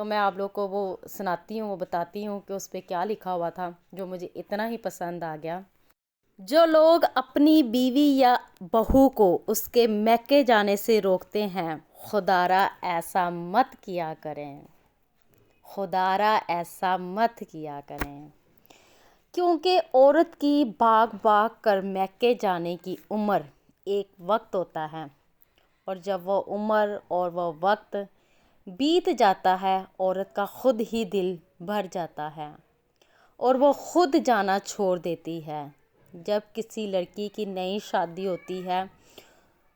تو میں آپ لوگ کو وہ سناتی ہوں، وہ بتاتی ہوں کہ اس پہ کیا لکھا ہوا تھا، جو مجھے اتنا ہی پسند آ گیا۔ جو لوگ اپنی بیوی یا بہو کو اس کے میکے جانے سے روکتے ہیں، خدارا ایسا مت کیا کریں، خدارا ایسا مت کیا کریں، کیونکہ عورت کی بھاگ بھاگ کر میکے جانے کی عمر ایک وقت ہوتا ہے، اور جب وہ عمر اور وہ وقت بیت جاتا ہے، عورت کا خود ہی دل بھر جاتا ہے اور وہ خود جانا چھوڑ دیتی ہے۔ جب کسی لڑکی کی نئی شادی ہوتی ہے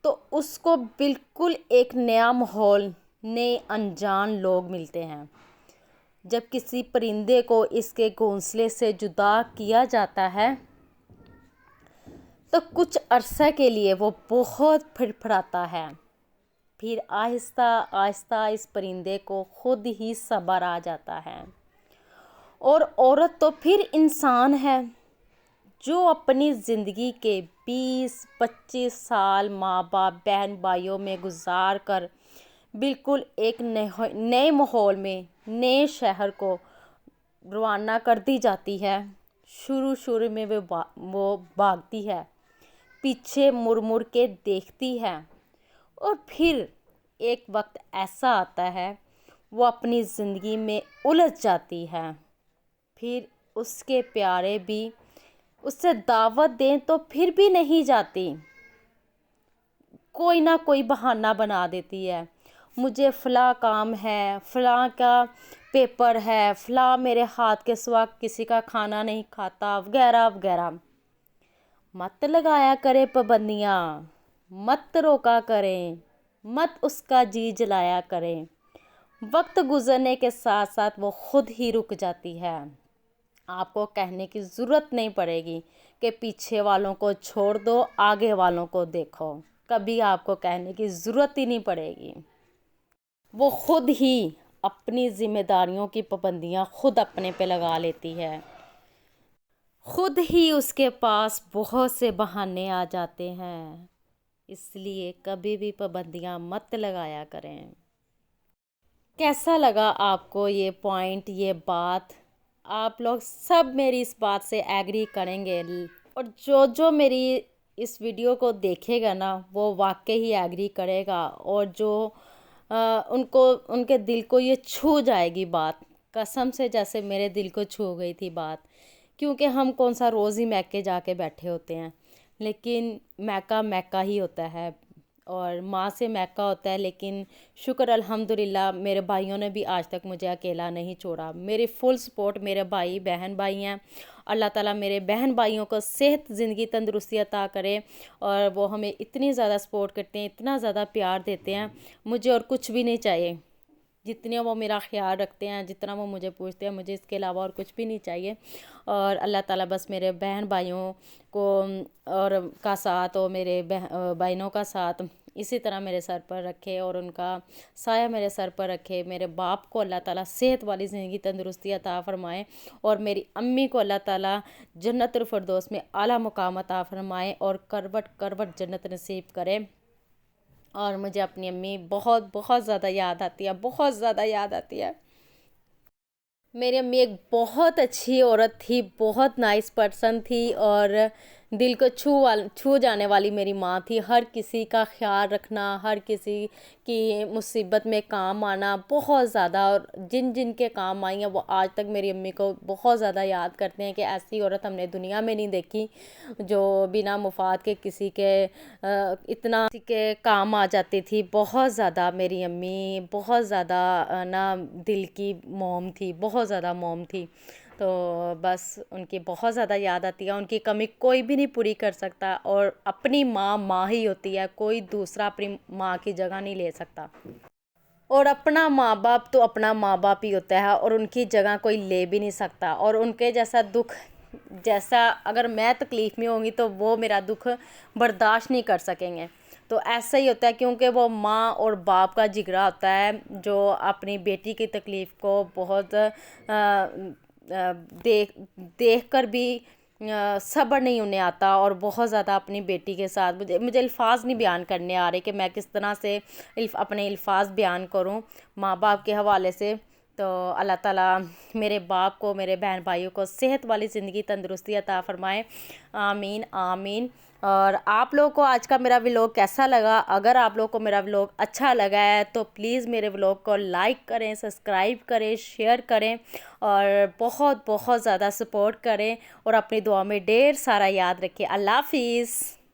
تو اس کو بالکل ایک نیا ماحول، نئے انجان لوگ ملتے ہیں۔ جب کسی پرندے کو اس کے گھونسلے سے جدا کیا جاتا ہے تو کچھ عرصے کے لیے وہ بہت پھڑپھڑاتا ہے، پھر آہستہ آہستہ اس پرندے کو خود ہی صبر آ جاتا ہے۔ اور عورت تو پھر انسان ہے جو اپنی زندگی کے 20-25 سال ماں باپ بہن بھائیوں میں گزار کر بالکل ایک نئے ماحول میں، نئے شہر کو روانہ کر دی جاتی ہے۔ شروع میں وہ بھاگتی ہے، پیچھے مڑ مڑ کے دیکھتی ہے، اور پھر ایک وقت ایسا آتا ہے وہ اپنی زندگی میں الجھ جاتی ہے۔ پھر اس کے پیارے بھی اسے دعوت دیں تو پھر بھی نہیں جاتی، کوئی نہ کوئی بہانہ بنا دیتی ہے، مجھے فلاں کام ہے، فلاں کا پیپر ہے، فلاں میرے ہاتھ کے سوا کسی کا کھانا نہیں کھاتا، وغیرہ وغیرہ۔ مت لگایا کرے پابندیاں، مت روکا کریں، مت اس کا جی جلایا کریں، وقت گزرنے کے ساتھ ساتھ وہ خود ہی رک جاتی ہے۔ آپ کو کہنے کی ضرورت نہیں پڑے گی کہ پیچھے والوں کو چھوڑ دو، آگے والوں کو دیکھو، کبھی آپ کو کہنے کی ضرورت ہی نہیں پڑے گی۔ وہ خود ہی اپنی ذمہ داریوں کی پابندیاں خود اپنے پہ لگا لیتی ہے، خود ہی اس کے پاس بہت سے بہانے آ جاتے ہیں، اس لیے کبھی بھی پابندیاں مت لگایا کریں۔ کیسا لگا آپ کو یہ پوائنٹ، یہ بات؟ آپ لوگ سب میری اس بات سے ایگری کریں گے، اور جو میری اس ویڈیو کو دیکھے گا نا وہ واقعی ہی ایگری کرے گا، اور جو ان کے دل کو یہ چھو جائے گی بات، قسم سے جیسے میرے دل کو چھو گئی تھی بات، کیونکہ ہم کون سا روز ہی میکے جا کے بیٹھے ہوتے ہیں، لیکن میکا میکا ہی ہوتا ہے، اور ماں سے میکا ہوتا ہے، لیکن شکر الحمدللہ میرے بھائیوں نے بھی آج تک مجھے اکیلا نہیں چھوڑا، میری فل سپورٹ میرے بہن بھائی ہیں۔ اللہ تعالیٰ میرے بہن بھائیوں کو صحت، زندگی، تندرستی عطا کرے، اور وہ ہمیں اتنی زیادہ سپورٹ کرتے ہیں، اتنا زیادہ پیار دیتے ہیں، مجھے اور کچھ بھی نہیں چاہیے، جتنے وہ میرا خیال رکھتے ہیں، جتنا وہ مجھے پوچھتے ہیں، مجھے اس کے علاوہ اور کچھ بھی نہیں چاہیے۔ اور اللہ تعالیٰ بس میرے بہن بھائیوں کو اور کا ساتھ، اور میرے بہنوں کا ساتھ اسی طرح میرے سر پر رکھے، اور ان کا سایہ میرے سر پر رکھے۔ میرے باپ کو اللہ تعالیٰ صحت والی زندگی، تندرستی عطا فرمائے، اور میری امی کو اللہ تعالیٰ جنت الفردوس میں اعلیٰ مقام عطا فرمائے، اور کروٹ کروٹ جنت نصیب کرے۔ اور مجھے اپنی امی بہت بہت زیادہ یاد آتی ہے، بہت زیادہ یاد آتی ہے۔ میری امی ایک بہت اچھی عورت تھی، بہت نائس پرسن تھی، اور دل کو چھو جانے والی میری ماں تھی۔ ہر کسی کا خیال رکھنا، ہر کسی کی مصیبت میں کام آنا، بہت زیادہ، اور جن کے کام آئی ہیں وہ آج تک میری امی کو بہت زیادہ یاد کرتے ہیں کہ ایسی عورت ہم نے دنیا میں نہیں دیکھی جو بنا مفاد کے کسی کے اتنا کسی کے کام آ جاتی تھی۔ بہت زیادہ میری امی بہت زیادہ نا دل کی موم تھی، بہت زیادہ موم تھی، تو بس ان کی بہت زیادہ یاد آتی ہے۔ ان کی کمی کوئی بھی نہیں پوری کر سکتا، اور اپنی ماں ماں ہی ہوتی ہے، کوئی دوسرا اپنی ماں کی جگہ نہیں لے سکتا، اور اپنا ماں باپ تو اپنا ماں باپ ہی ہوتا ہے، اور ان کی جگہ کوئی لے بھی نہیں سکتا، اور ان کے جیسا دکھ، جیسا اگر میں تکلیف میں ہوں گی تو وہ میرا دکھ برداشت نہیں کر سکیں گے، تو ایسا ہی ہوتا ہے، کیونکہ وہ ماں اور باپ کا جگرا ہوتا ہے جو اپنی بیٹی کی تکلیف کو بہت دیکھ کر بھی صبر نہیں انہیں آتا، اور بہت زیادہ اپنی بیٹی کے ساتھ مجھے الفاظ نہیں بیان کرنے آ رہے کہ میں کس طرح سے اپنے الفاظ بیان کروں ماں باپ کے حوالے سے، تو اللہ تعالیٰ میرے باپ کو، میرے بہن بھائیوں کو صحت والی زندگی، تندرستی عطا فرمائے، آمین آمین۔ اور آپ لوگوں کو آج کا میرا ولاگ کیسا لگا؟ اگر آپ لوگوں کو میرا ولاگ اچھا لگا ہے تو پلیز میرے ولاگ کو لائک کریں، سبسکرائب کریں، شیئر کریں اور بہت بہت زیادہ سپورٹ کریں، اور اپنی دعا میں ڈھیر سارا یاد رکھیں۔ اللہ حافظ۔